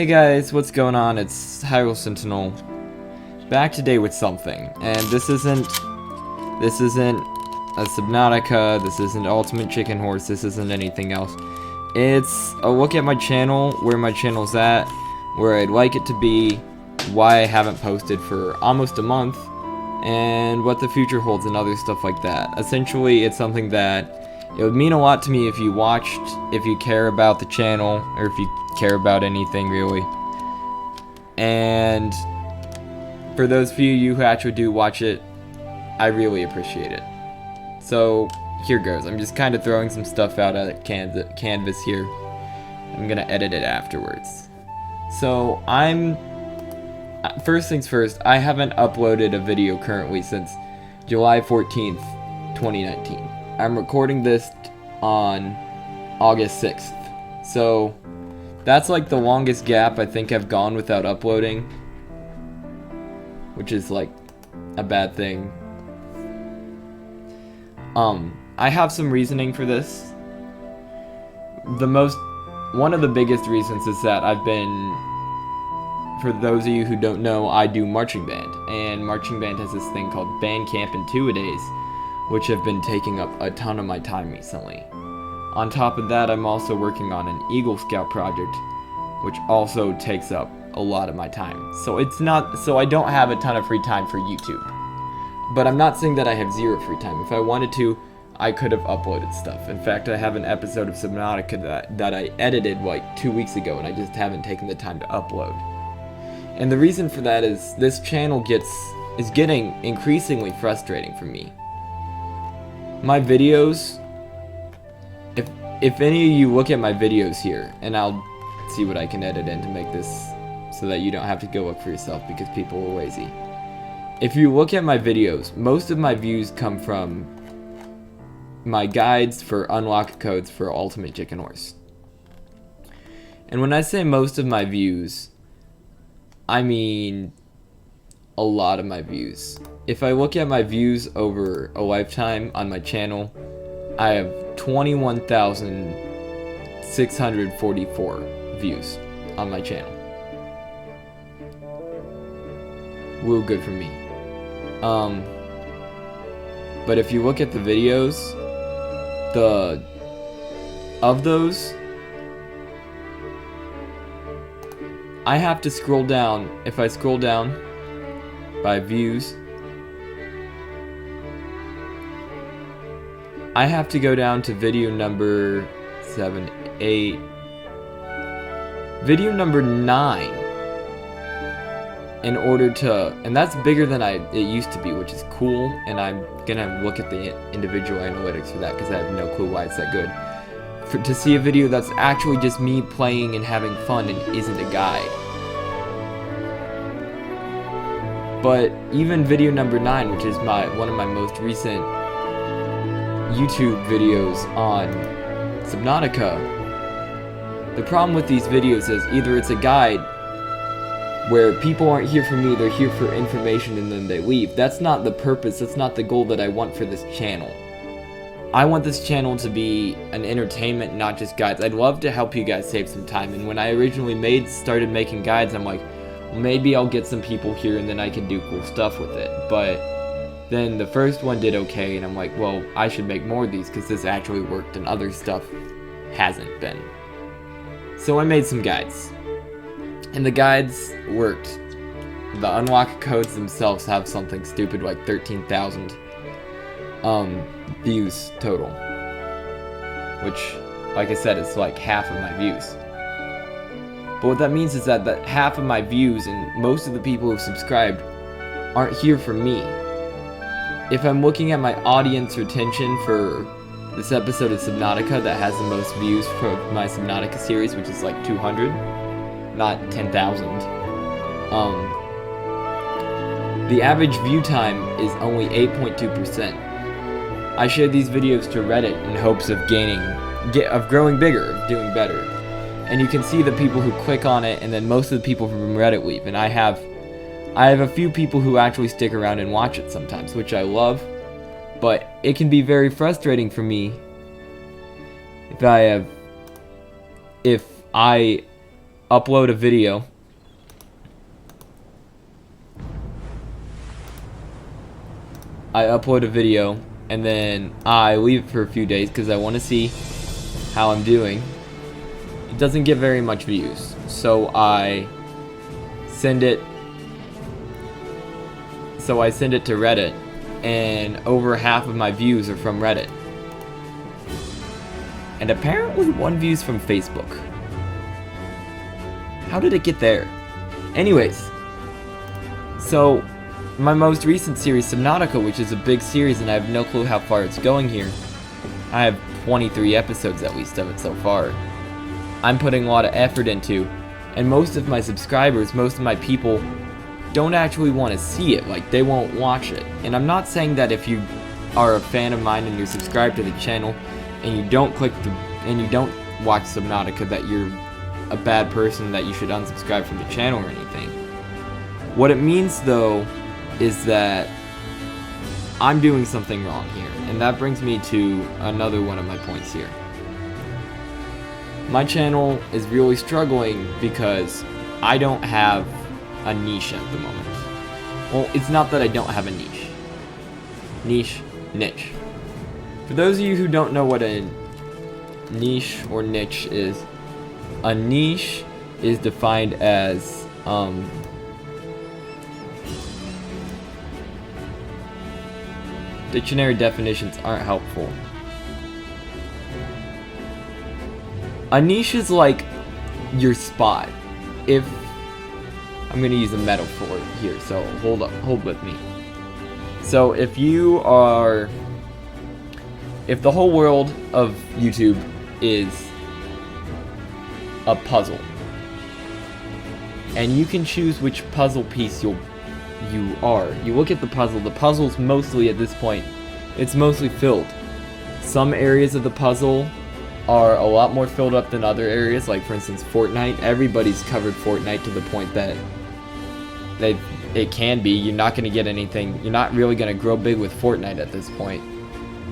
Hey guys, what's going on? It's Hyrule Sentinel, back today with something, and this isn't a Subnautica, this isn't Ultimate Chicken Horse, this isn't anything else. It's a look at my channel, where my channel's at, where I'd like it to be, why I haven't posted for almost a month, and what the future holds and other stuff like that. Essentially, it's something that it would mean a lot to me if you watched, if you care about the channel, or if you care about anything really. And for those of you who actually do watch it, I really appreciate it. So here goes. I'm just kind of throwing some stuff out at canvas here. I'm gonna edit it afterwards. So first things first, I haven't uploaded a video currently since July 14th, 2019. I'm recording this on August 6th. So that's like the longest gap I think I've gone without uploading, which is like a bad thing. I have some reasoning for this. One of the biggest reasons is that for those of you who don't know, I do marching band, and marching band has this thing called band camp and two-a-days, which have been taking up a ton of my time recently. On top of that, I'm also working on an Eagle Scout project, which also takes up a lot of my time. So I don't have a ton of free time for YouTube. But I'm not saying that I have zero free time. If I wanted to, I could have uploaded stuff. In fact, I have an episode of Subnautica that I edited like 2 weeks ago, and I just haven't taken the time to upload. And the reason for that is this channel is getting increasingly frustrating for me. My videos, if any of you look at my videos here, and I'll see what I can edit in to make this so that you don't have to go look for yourself because people are lazy. If you look at my videos, most of my views come from my guides for unlock codes for Ultimate Chicken Horse. And when I say most of my views, I mean a lot of my views. If I look at my views over a lifetime on my channel, I have 21,644 views on my channel. Woo, good for me. But if you look at the videos, of those, I have to scroll down. If I scroll down by views, I have to go down to video number 7, 8, video number 9 in order to, and that's bigger than it used to be, which is cool, and I'm gonna look at the individual analytics for that because I have no clue why it's that good. To see a video that's actually just me playing and having fun and isn't a guide. But even video number 9, which is one of my most recent YouTube videos on Subnautica, the problem with these videos is either it's a guide where people aren't here for me, they're here for information and then they leave. That's not the purpose, that's not the goal that I want for this channel. I want this channel to be an entertainment, not just guides. I'd love to help you guys save some time, and when I originally started making guides, I'm like, well, maybe I'll get some people here and then I can do cool stuff with it. But then the first one did okay, and I'm like, well, I should make more of these because this actually worked and other stuff hasn't been. So I made some guides. And the guides worked. The unlock codes themselves have something stupid like 13,000 views total. Which, like I said, is like half of my views. But what that means is that half of my views and most of the people who subscribed aren't here for me. If I'm looking at my audience retention for this episode of Subnautica that has the most views for my Subnautica series, which is like 200, not 10,000. The average view time is only 8.2%. I share these videos to Reddit in hopes of growing bigger, of doing better. And you can see the people who click on it, and then most of the people from Reddit leave. And I have a few people who actually stick around and watch it sometimes, which I love. But it can be very frustrating for me if I upload a video. And then I leave it for a few days because I want to see how I'm doing. It doesn't get very much views, so I send it to Reddit, and over half of my views are from Reddit. And apparently 1 view's from Facebook. How did it get there? Anyways, so my most recent series, Subnautica, which is a big series and I have no clue how far it's going here. I have 23 episodes at least of it so far. I'm putting a lot of effort into, and most of my subscribers, most of my people don't actually want to see it, like they won't watch it. And I'm not saying that if you are a fan of mine and you're subscribed to the channel and you don't watch Subnautica that you're a bad person, that you should unsubscribe from the channel or anything. What it means though is that I'm doing something wrong here, and that brings me to another one of my points here. My channel is really struggling because I don't have a niche at the moment. Well, it's not that I don't have a niche. Niche. For those of you who don't know what a niche or niche is, a niche is defined as dictionary definitions aren't helpful. A niche is like your spot. If I'm gonna use a metaphor here, so hold with me. So if the whole world of YouTube is a puzzle, and you can choose which puzzle piece you are. You look at the puzzle's mostly, at this point, it's mostly filled. Some areas of the puzzle are a lot more filled up than other areas, like for instance Fortnite. Everybody's covered Fortnite to the point that it can be. You're not going to get anything, you're not really going to grow big with Fortnite at this point.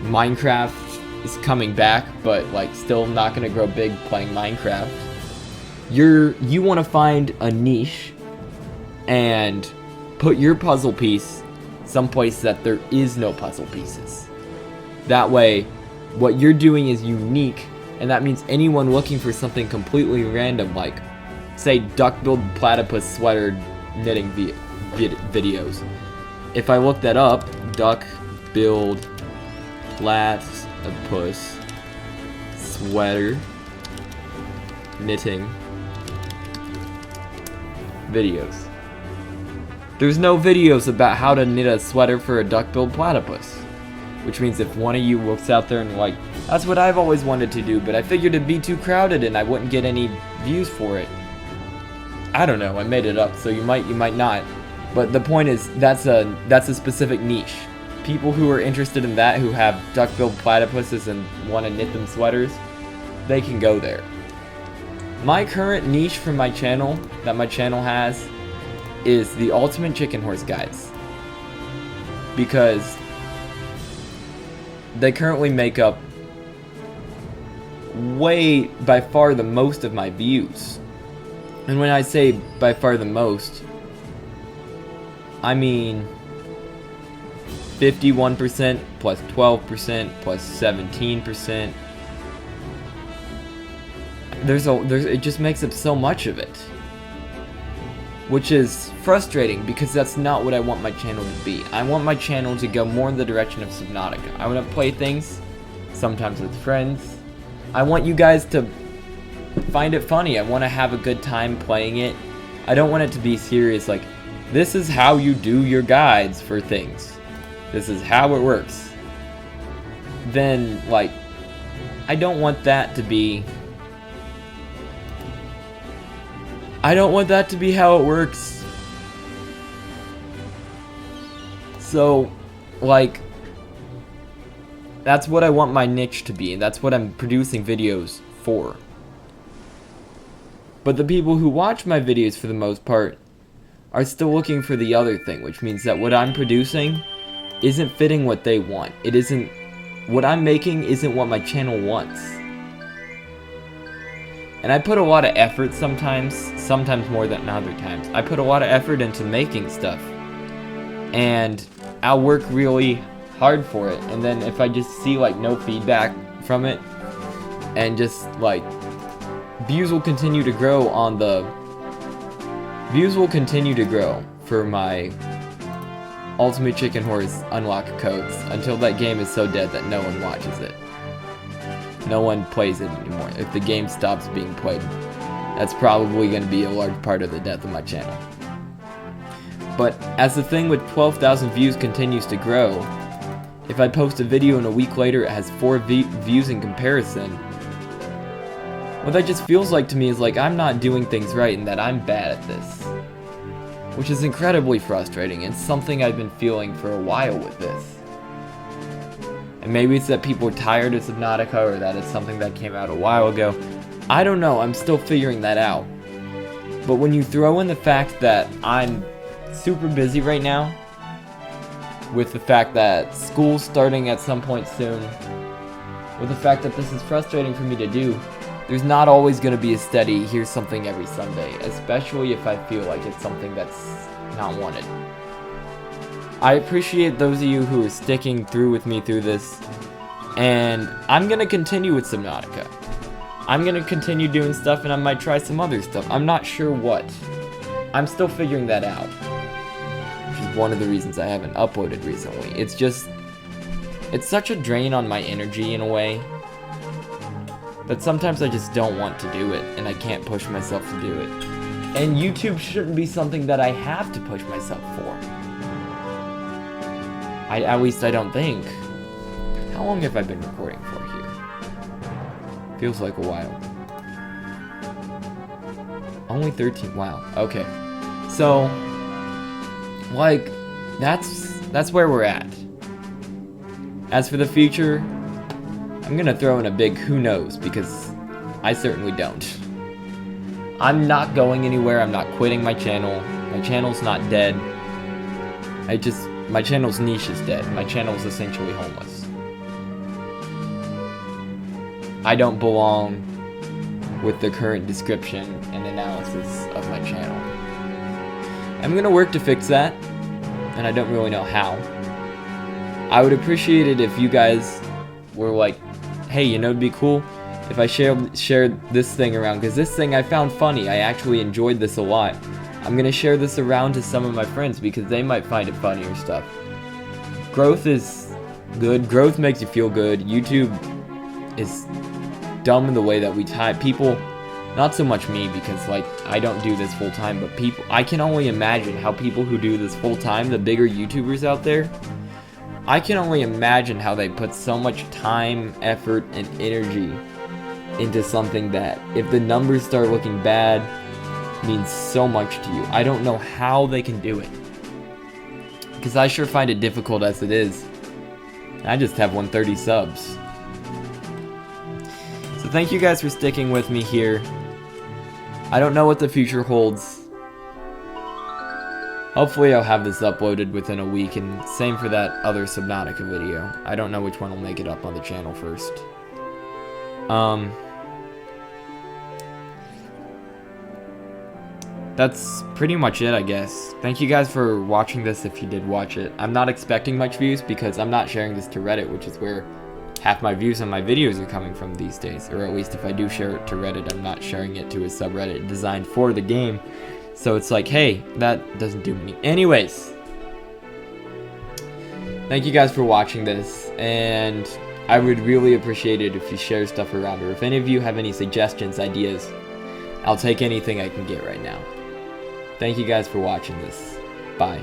Minecraft is coming back, but like still not going to grow big playing Minecraft. You want to find a niche and put your puzzle piece someplace that there is no puzzle pieces. That way, what you're doing is unique, and that means anyone looking for something completely random, like, say, duck-billed platypus sweater knitting videos. If I look that up, duck-billed platypus sweater knitting videos. There's no videos about how to knit a sweater for a duck-billed platypus. Which means if one of you looks out there and like, that's what I've always wanted to do, but I figured it'd be too crowded and I wouldn't get any views for it. I don't know, I made it up, so you might not. But the point is, that's a specific niche. People who are interested in that, who have duck-billed platypuses and want to knit them sweaters, they can go there. My current niche for my channel, that my channel has, is the Ultimate Chicken Horse Guides. Because they currently make up by far the most of my views. And when I say by far the most, I mean 51% plus 12% plus 17%. It just makes up so much of it. Which is frustrating because that's not what I want my channel to be. I want my channel to go more in the direction of Subnautica. I want to play things, sometimes with friends. I want you guys to find it funny. I want to have a good time playing it. I don't want it to be serious, like, this is how you do your guides for things. This is how it works. Then, like, I don't want that to be how it works. So, like, that's what I want my niche to be, and that's what I'm producing videos for. But the people who watch my videos, for the most part, are still looking for the other thing, which means that what I'm producing isn't fitting what they want. What I'm making isn't what my channel wants. And I put a lot of effort sometimes more than other times. I put a lot of effort into making stuff. And I'll work really hard for it. And then if I just see like no feedback from it, and just like views will continue to grow for my Ultimate Chicken Horse unlock codes until that game is so dead that no one watches it. No one plays it anymore. If the game stops being played, that's probably going to be a large part of the death of my channel. But as the thing with 12,000 views continues to grow, if I post a video and a week later it has 4 views in comparison, what that just feels like to me is like I'm not doing things right and that I'm bad at this. Which is incredibly frustrating and something I've been feeling for a while with this. And maybe it's that people are tired of Subnautica, or that it's something that came out a while ago. I don't know, I'm still figuring that out. But when you throw in the fact that I'm super busy right now, with the fact that school's starting at some point soon, with the fact that this is frustrating for me to do, there's not always going to be a steady, here's something every Sunday, especially if I feel like it's something that's not wanted. I appreciate those of you who are sticking through with me through this, and I'm going to continue with Subnautica. I'm going to continue doing stuff, and I might try some other stuff. I'm not sure what. I'm still figuring that out, which is one of the reasons I haven't uploaded recently. It's such a drain on my energy in a way, that sometimes I just don't want to do it, and I can't push myself to do it. And YouTube shouldn't be something that I have to push myself for. At least I don't think. How long have I been recording for here? Feels like a while. Only 13, wow, okay. So, like, that's where we're at. As for the future, I'm gonna throw in a big who knows, because I certainly don't. I'm not going anywhere, I'm not quitting my channel. My channel's not dead. My channel's niche is dead. My channel's essentially homeless. I don't belong with the current description and analysis of my channel. I'm gonna work to fix that, and I don't really know how. I would appreciate it if you guys were like, hey, you know, it'd be cool if I shared this thing around, because this thing I found funny. I actually enjoyed this a lot. I'm gonna share this around to some of my friends because they might find it funny or stuff. Growth is good. Growth makes you feel good. YouTube is dumb in the way that we type. People, not so much me, because like I don't do this full time, but people, I can only imagine how people who do this full time, the bigger YouTubers out there, I can only imagine how they put so much time, effort, and energy into something that, if the numbers start looking bad, means so much to you. I don't know how they can do it, because I sure find it difficult as it is. I just have 130 subs. So thank you guys for sticking with me here. I don't know what the future holds. Hopefully I'll have this uploaded within a week, and same for that other Subnautica video. I don't know which one will make it up on the channel first. That's pretty much it, I guess. Thank you guys for watching this if you did watch it. I'm not expecting much views because I'm not sharing this to Reddit, which is where half my views on my videos are coming from these days. Or at least if I do share it to Reddit, I'm not sharing it to a subreddit designed for the game. So it's like, hey, that doesn't do me. Anyways, thank you guys for watching this, and I would really appreciate it if you share stuff around, or if any of you have any suggestions, ideas, I'll take anything I can get right now. Thank you guys for watching this. Bye.